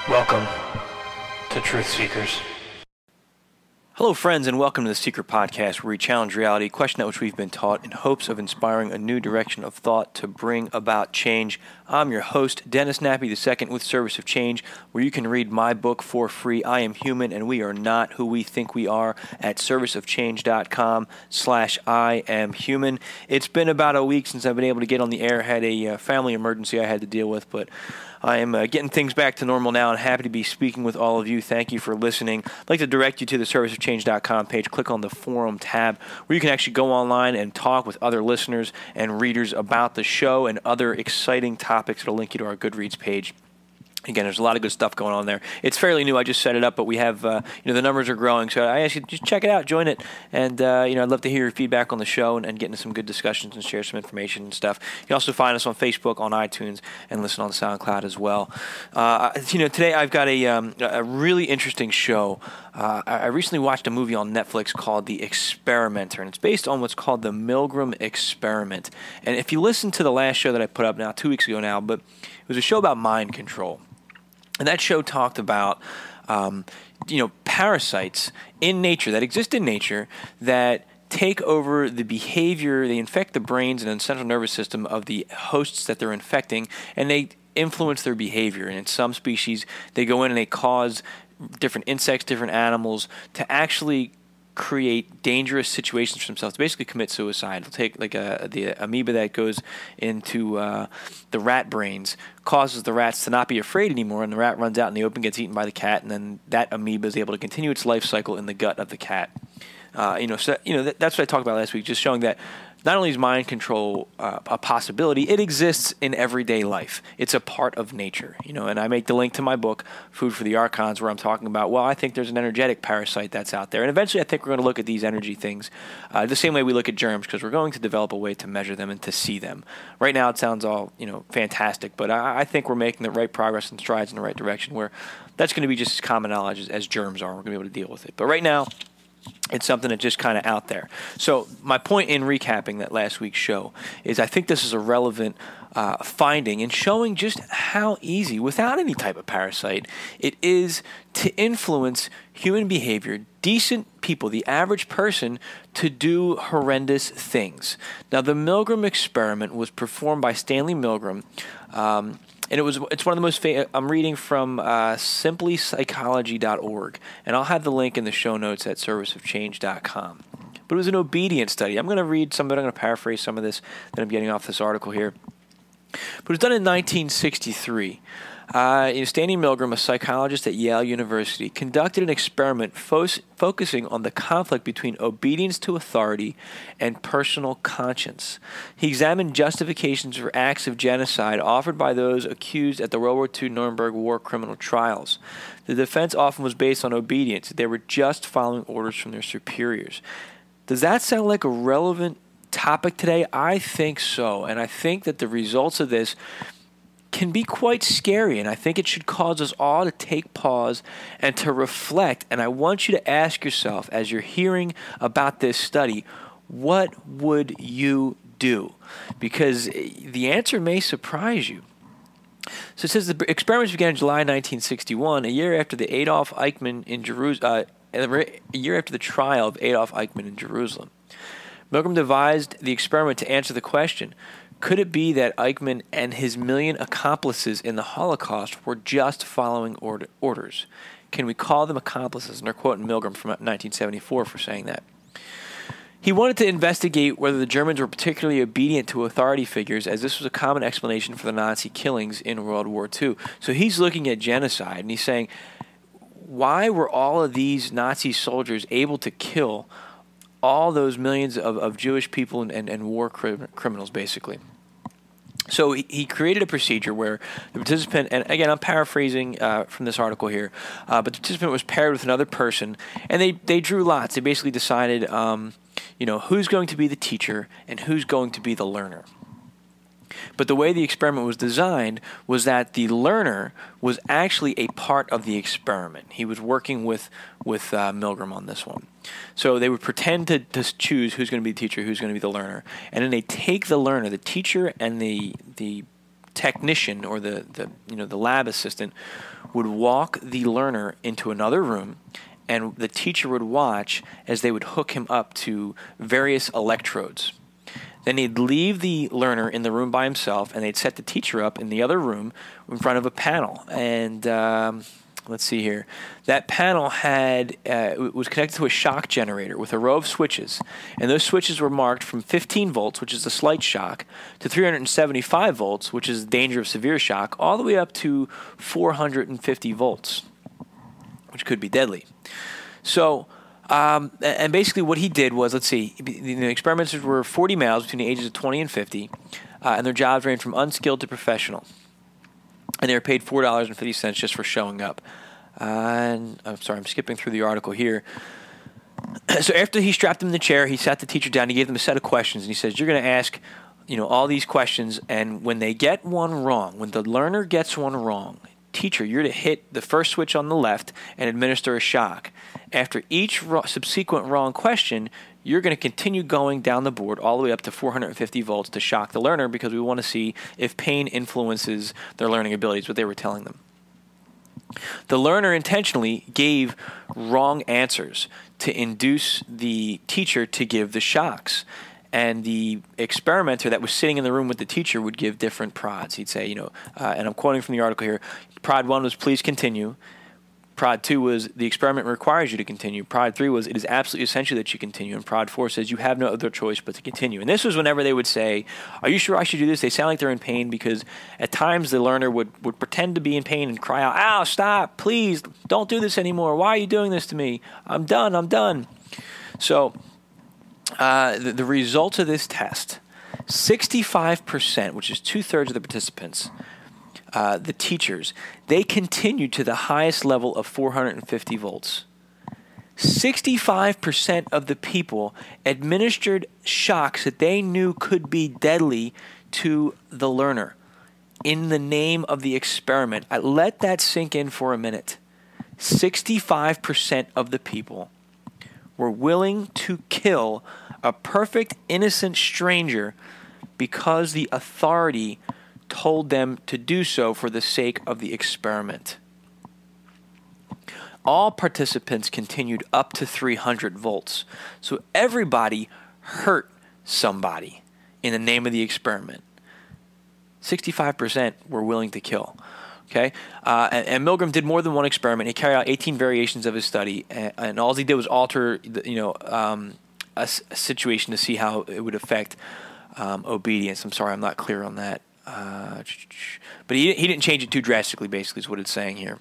Welcome to Truth Seekers. Hello, friends, and welcome to the Seiker Podcast, where we challenge reality, question that which we've been taught, in hopes of inspiring a new direction of thought to bring about change. I'm your host, Dennis Nappy II, with Service of Change, where you can read my book for free, I Am Human, and We Are Not Who We Think We Are, at serviceofchange.com/I Am Human. It's been about a week since I've been able to get on the air. I had a family emergency I had to deal with, but I am getting things back to normal now and happy to be speaking with all of you. Thank you for listening. I'd like to direct you to the serviceofchange.com page. Click on the forum tab where you can actually go online and talk with other listeners and readers about the show and other exciting topics. It'll link you to our Goodreads page. Again, there's a lot of good stuff going on there. It's fairly new. I just set it up, but we have, the numbers are growing. So I ask you to just check it out, join it. And, I'd love to hear your feedback on the show and get into some good discussions and share some information and stuff. You can also find us on Facebook, on iTunes, and listen on SoundCloud as well. Today I've got a really interesting show. I recently watched a movie on Netflix called The Experimenter, and it's based on what's called the Milgram experiment. And if you listen to the last show that I put up 2 weeks ago now, but it was a show about mind control. And that show talked about, parasites in nature, that exist in nature, that take over the behavior, they infect the brains and the central nervous system of the hosts that they're infecting, and they influence their behavior. And in some species, they go in and they cause different insects, different animals to actually create dangerous situations for themselves, to basically commit suicide. They'll take the amoeba that goes into the rat brains, causes the rats to not be afraid anymore, and the rat runs out in the open, gets eaten by the cat, and then that amoeba is able to continue its life cycle in the gut of the cat. That's what I talked about last week, just showing that not only is mind control a possibility, it exists in everyday life. It's a part of nature, and I make the link to my book, Food for the Archons, where I'm talking about, I think there's an energetic parasite that's out there. And eventually I think we're going to look at these energy things the same way we look at germs, because we're going to develop a way to measure them and to see them. Right now it sounds all, fantastic, but I think we're making the right progress and strides in the right direction, where that's going to be just as common knowledge as germs are. We're going to be able to deal with it. But right now, it's something that's just kind of out there. So my point in recapping that last week's show is I think this is a relevant finding in showing just how easy, without any type of parasite, it is to influence human behavior, decent people, the average person, to do horrendous things. Now, the Milgram experiment was performed by Stanley Milgrim, and it's one of the most I'm reading from simplypsychology.org, and I'll have the link in the show notes at serviceofchange.com. But it was an obedience study. I'm going to read some of it. I'm going to paraphrase some of this that I'm getting off this article here. But it was done in 1963. Stanley Milgrim, a psychologist at Yale University, conducted an experiment focusing on the conflict between obedience to authority and personal conscience. He examined justifications for acts of genocide offered by those accused at the World War II Nuremberg war criminal trials. The defense often was based on obedience. They were just following orders from their superiors. Does that sound like a relevant topic today? I think so, and I think that the results of this can be quite scary, and I think it should cause us all to take pause and to reflect. And I want you to ask yourself, as you're hearing about this study, what would you do? Because the answer may surprise you. So it says the experiments began in July 1961, a year after the trial of Adolf Eichmann in Jerusalem. Milgram devised the experiment to answer the question, Could it be that Eichmann and his million accomplices in the Holocaust were just following orders? Can we call them accomplices? And they're quoting Milgram from 1974 for saying that. He wanted to investigate whether the Germans were particularly obedient to authority figures, as this was a common explanation for the Nazi killings in World War II. So he's looking at genocide, and he's saying, why were all of these Nazi soldiers able to kill all those millions of Jewish people and war criminals, basically? So he created a procedure where the participant, and again, I'm paraphrasing from this article here, but the participant was paired with another person, and they drew lots. They basically decided, who's going to be the teacher and who's going to be the learner. But the way the experiment was designed was that the learner was actually a part of the experiment. He was working with Milgram on this one. So they would pretend to choose who's going to be the teacher, who's going to be the learner, and then they take the learner, the teacher, and the technician or the lab assistant would walk the learner into another room, and the teacher would watch as they would hook him up to various electrodes. Then they'd leave the learner in the room by himself, and they'd set the teacher up in the other room in front of a panel. And let's see here. That panel was connected to a shock generator with a row of switches. And those switches were marked from 15 volts, which is the slight shock, to 375 volts, which is the danger of severe shock, all the way up to 450 volts, which could be deadly. So... and basically what he did was, let's see, the experimenters were 40 males between the ages of 20 and 50, and their jobs ranged from unskilled to professional. And they were paid $4.50 just for showing up. And I'm sorry, I'm skipping through the article here. So after he strapped them in the chair, he sat the teacher down, he gave them a set of questions, and he says, you're going to ask, all these questions, and when they get one wrong, when the learner gets one wrong, teacher, you're to hit the first switch on the left and administer a shock. After each subsequent wrong question, you're going to continue going down the board all the way up to 450 volts to shock the learner, because we want to see if pain influences their learning abilities, what they were telling them. The learner intentionally gave wrong answers to induce the teacher to give the shocks. And the experimenter that was sitting in the room with the teacher would give different prods. He'd say, and I'm quoting from the article here, prod 1 was please continue. Prod 2 was the experiment requires you to continue. Prod 3 was it is absolutely essential that you continue. And Prod 4 says you have no other choice but to continue. And this was whenever they would say, are you sure I should do this? They sound like they're in pain, because at times the learner would pretend to be in pain and cry out, ow, stop, please, don't do this anymore. Why are you doing this to me? I'm done. So... the results of this test, 65%, which is 2/3 of the participants, the teachers, they continued to the highest level of 450 volts. 65% of the people administered shocks that they knew could be deadly to the learner in the name of the experiment. Let that sink in for a minute. 65% of the people were willing to kill a perfect, innocent stranger because the authority told them to do so for the sake of the experiment. All participants continued up to 300 volts. So everybody hurt somebody in the name of the experiment. 65% were willing to kill. Okay, and Milgram did more than one experiment. He carried out 18 variations of his study, and all he did was alter, a situation to see how it would affect obedience. I'm sorry, I'm not clear on that. But he didn't change it too drastically, basically, is what it's saying here.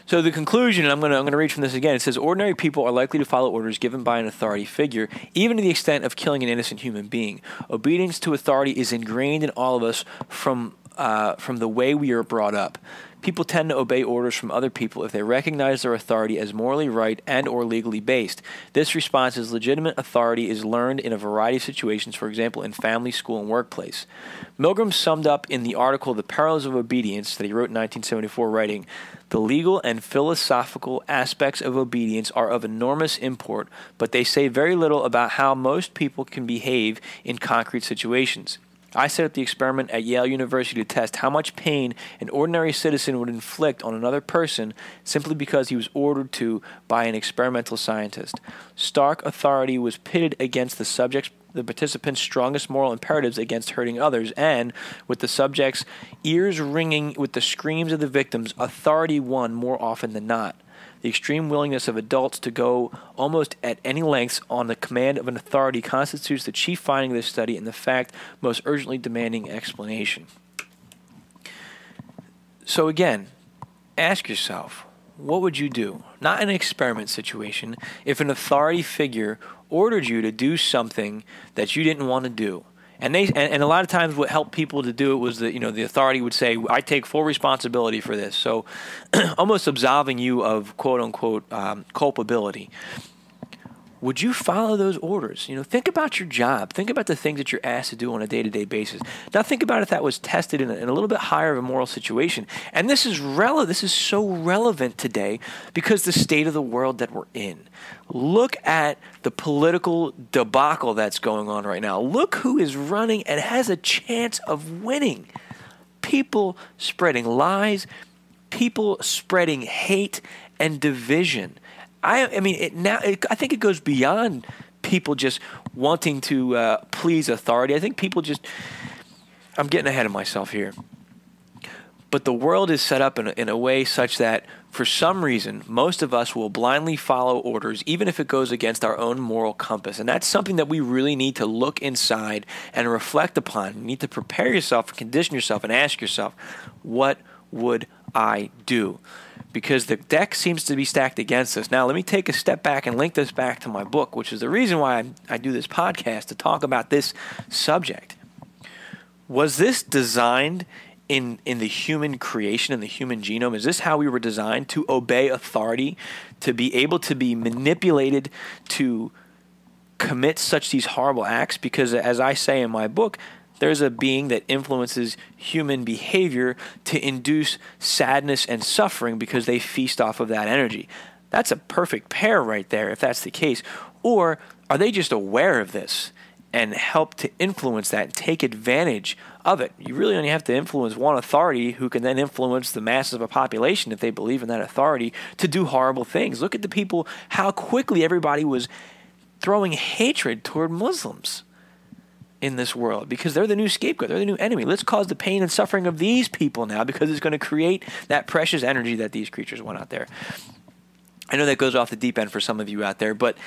So the conclusion, and I'm going to read from this again, it says, ordinary people are likely to follow orders given by an authority figure, even to the extent of killing an innocent human being. Obedience to authority is ingrained in all of us from the way we are brought up. People tend to obey orders from other people if they recognize their authority as morally right and or legally based. This response is legitimate authority is learned in a variety of situations, for example, in family, school, and workplace. Milgram summed up in the article The Perils of Obedience that he wrote in 1974, writing, the legal and philosophical aspects of obedience are of enormous import, but they say very little about how most people can behave in concrete situations. I set up the experiment at Yale University to test how much pain an ordinary citizen would inflict on another person simply because he was ordered to by an experimental scientist. Stark authority was pitted against the subject's the participants' strongest moral imperatives against hurting others, and, with the subjects' ears ringing with the screams of the victims, authority won more often than not. The extreme willingness of adults to go almost at any lengths on the command of an authority constitutes the chief finding of this study and the fact most urgently demanding explanation. So again, ask yourself, what would you do? Not in an experiment situation, if an authority figure ordered you to do something that you didn't want to do. And a lot of times what helped people to do it was that, the authority would say, I take full responsibility for this. So almost absolving you of quote unquote culpability. Would you follow those orders? Think about your job. Think about the things that you're asked to do on a day-to-day basis. Now think about if that was tested in a little bit higher of a moral situation. And this is so relevant today because the state of the world that we're in. Look at the political debacle that's going on right now. Look who is running and has a chance of winning. People spreading lies, people spreading hate and division. I think it goes beyond people just wanting to please authority. I think people I'm getting ahead of myself here. But the world is set up in a way such that, for some reason, most of us will blindly follow orders, even if it goes against our own moral compass. And that's something that we really need to look inside and reflect upon. You need to prepare yourself and condition yourself and ask yourself, what would I do? Because the deck seems to be stacked against us. Now, let me take a step back and link this back to my book, which is the reason why I do this podcast, to talk about this subject. Was this designed in the human creation, in the human genome? Is this how we were designed, to obey authority, to be able to be manipulated to commit these horrible acts? Because as I say in my book, there's a being that influences human behavior to induce sadness and suffering because they feast off of that energy. That's a perfect pair right there, if that's the case. Or are they just aware of this and help to influence that and take advantage of it? You really only have to influence one authority who can then influence the masses of a population, if they believe in that authority, to do horrible things. Look at the people, how quickly everybody was throwing hatred toward Muslims in this world, because they're the new scapegoat, they're the new enemy. Let's cause the pain and suffering of these people now, because it's going to create that precious energy that these creatures want out there. I know that goes off the deep end for some of you out there, but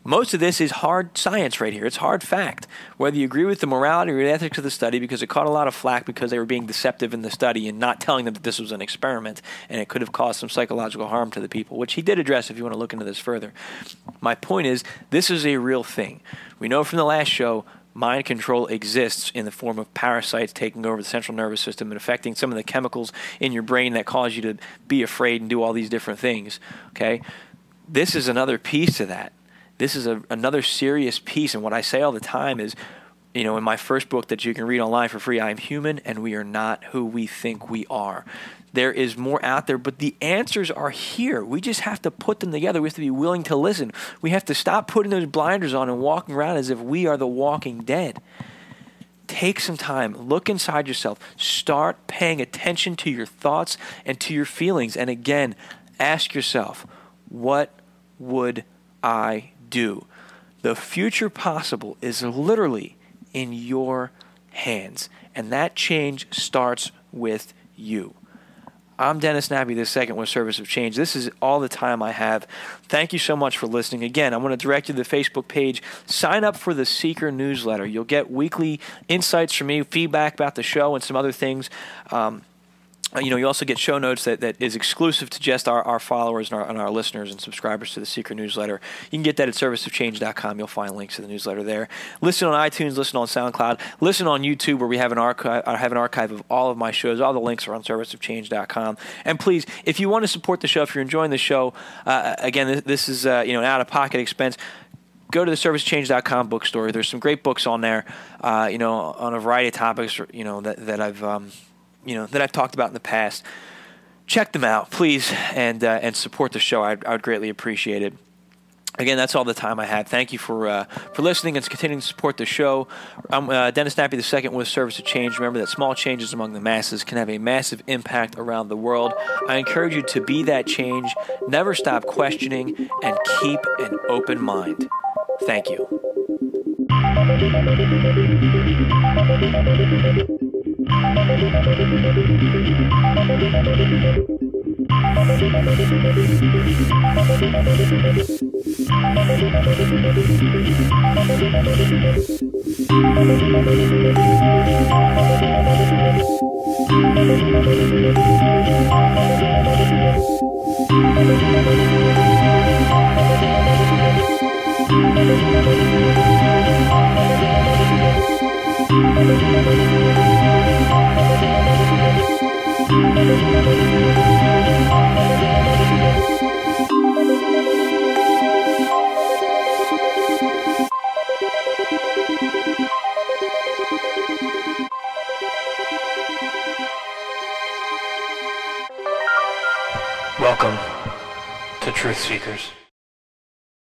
most of this is hard science right here. It's hard fact. Whether you agree with the morality or the ethics of the study, because it caught a lot of flack because they were being deceptive in the study and not telling them that this was an experiment and it could have caused some psychological harm to the people, which he did address if you want to look into this further. My point is, this is a real thing. We know from the last show, mind control exists in the form of parasites taking over the central nervous system and affecting some of the chemicals in your brain that cause you to be afraid and do all these different things. Okay? This is another piece to that. This is another serious piece. And what I say all the time is, in my first book that you can read online for free, I am human and we are not who we think we are. There is more out there, but the answers are here. We just have to put them together. We have to be willing to listen. We have to stop putting those blinders on and walking around as if we are the walking dead. Take some time. Look inside yourself. Start paying attention to your thoughts and to your feelings. And again, ask yourself, what would I do? The future possible is literally in your hands. And that change starts with you. I'm Dennis Nabby II with Service of Change. This is all the time I have. Thank you so much for listening. Again, I want to direct you to the Facebook page. Sign up for the Seiker newsletter. You'll get weekly insights from me, feedback about the show, and some other things. You also get show notes that is exclusive to just our followers and our listeners and subscribers to the Seiker newsletter. You can get that at serviceofchange.com. You'll find links to the newsletter there. Listen on iTunes, listen on SoundCloud, listen on YouTube, where we have an archive of all of my shows. All the links are on serviceofchange.com. And please, if you want to support the show, if you're enjoying the show, again, this is an out-of-pocket expense. Go to the servicechange.com bookstore. There's some great books on there, on a variety of topics, that I've talked about in the past. Check them out, please, and support the show. I would greatly appreciate it. Again, that's all the time I have. Thank you for listening and continuing to support the show. I'm Dennis Nabby II with Service of Change. Remember that small changes among the masses can have a massive impact around the world. I encourage you to be that change. Never stop questioning and keep an open mind. Thank you. Welcome to Truth Seekers.